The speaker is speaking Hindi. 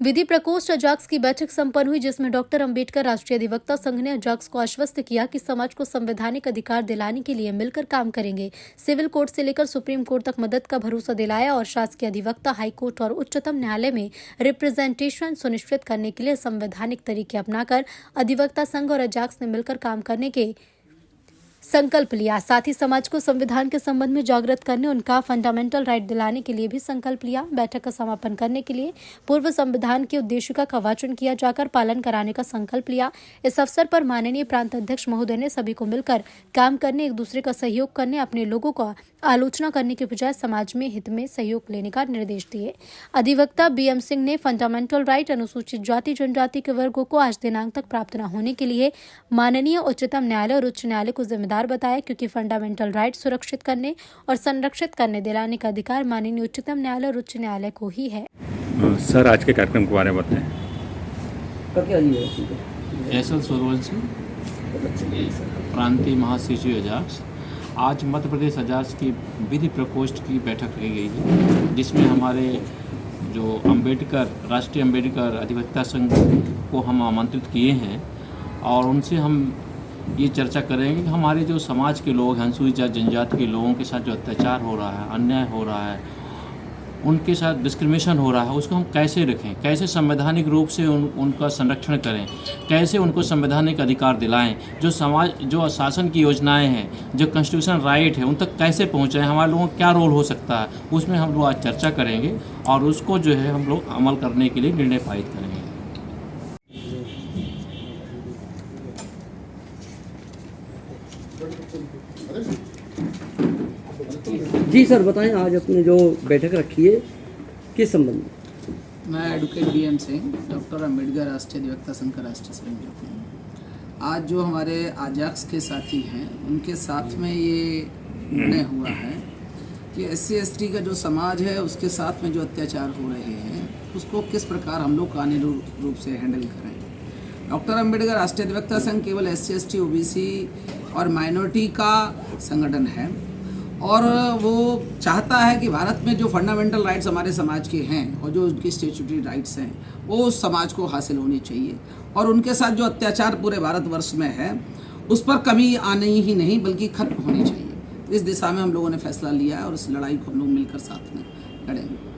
विधि प्रकोष्ठ अजाक्स की बैठक संपन्न हुई, जिसमें डॉक्टर अंबेडकर राष्ट्रीय अधिवक्ता संघ ने अजाक्स को आश्वस्त किया कि समाज को संवैधानिक अधिकार दिलाने के लिए मिलकर काम करेंगे। सिविल कोर्ट से लेकर सुप्रीम कोर्ट तक मदद का भरोसा दिलाया और शासकीय अधिवक्ता, हाईकोर्ट और उच्चतम न्यायालय में रिप्रेजेंटेशन सुनिश्चित करने के लिए संवैधानिक तरीके अपनाकर अधिवक्ता संघ और अजाक्स ने मिलकर काम करने के संकल्प लिया। साथ ही समाज को संविधान के संबंध में जागृत करने, उनका फंडामेंटल राइट दिलाने के लिए भी संकल्प लिया। बैठक का समापन करने के लिए पूर्व संविधान की उद्देशिका का वाचन किया जाकर पालन कराने का संकल्प लिया। इस अवसर पर माननीय प्रांत अध्यक्ष महोदय ने सभी को मिलकर काम करने, एक दूसरे का सहयोग करने, अपने लोगों को आलोचना करने के बजाय समाज में हित में सहयोग लेने का निर्देश दिए। अधिवक्ता BM सिंह ने फंडामेंटल राइट अनुसूचित जाति जनजाति के वर्गों को आज दिनांक तक प्राप्त न होने के लिए माननीय उच्चतम न्यायालय और उच्च न्यायालय को जिम्मेदार बताया, क्योंकि फंडामेंटल राइट सुरक्षित करने और संरक्षित करने दिलाने का अधिकार माननीय उच्चतम न्यायालय और उच्च न्यायालय को ही है। सर, आज के कार्यक्रम के बारे में बताएं। एसएल सूर्यवंशी, प्रांतीय महासचिव अजाक्स। आज मध्य प्रदेश अजाक्स की विधि प्रकोष्ठ की बैठक की गई है, जिसमें हमारे जो राष्ट्रीय अंबेडकर अधिवक्ता संघ को हम आमंत्रित किए हैं और उनसे हम ये चर्चा करेंगे कि हमारे जो समाज के लोग हैं, अनुसूचित जनजाति के लोगों के साथ जो अत्याचार हो रहा है, अन्याय हो रहा है, उनके साथ डिस्क्रिमिनेशन हो रहा है, उसको हम कैसे रखें, कैसे संवैधानिक रूप से उनका संरक्षण करें, कैसे उनको संवैधानिक अधिकार दिलाएं, जो शासन की योजनाएं हैं, जो कॉन्स्टिट्यूशन राइट है, उन तक कैसे पहुंचाएं, हमारे लोगों का क्या रोल हो सकता है, उसमें हम लोग आज चर्चा करेंगे और उसको जो है हम लोग अमल करने के लिए निर्णय पारित करेंगे। जी सर, बताएं आज अपने जो बैठक रखी है किस संबंध में? मैं advocate BM Singh, doctor Ambedkar राष्ट्रीय अधिवक्ता संघ का राष्ट्रीय संयोजक हूँ। आज जो हमारे अजाक्स के साथी हैं, उनके साथ में ये निर्णय हुआ है कि SC ST का जो समाज है, उसके साथ में जो अत्याचार हो रहे हैं, उसको किस प्रकार हम लोग कानूनी रूप से हैंडल करें। डॉक्टर अंबेडकर राष्ट्रीय अधिवक्ता संघ केवल SC ST OBC और माइनॉरिटी का संगठन है और वो चाहता है कि भारत में जो फंडामेंटल राइट्स हमारे समाज के हैं और जो उनकी स्टैट्यूटरी राइट्स हैं, वो उस समाज को हासिल होनी चाहिए और उनके साथ जो अत्याचार पूरे भारतवर्ष में है, उस पर कमी आनी ही नहीं बल्कि खत्म होनी चाहिए। इस दिशा में हम लोगों ने फैसला लिया है और इस लड़ाई को हम लोग मिलकर साथ में लड़ेंगे।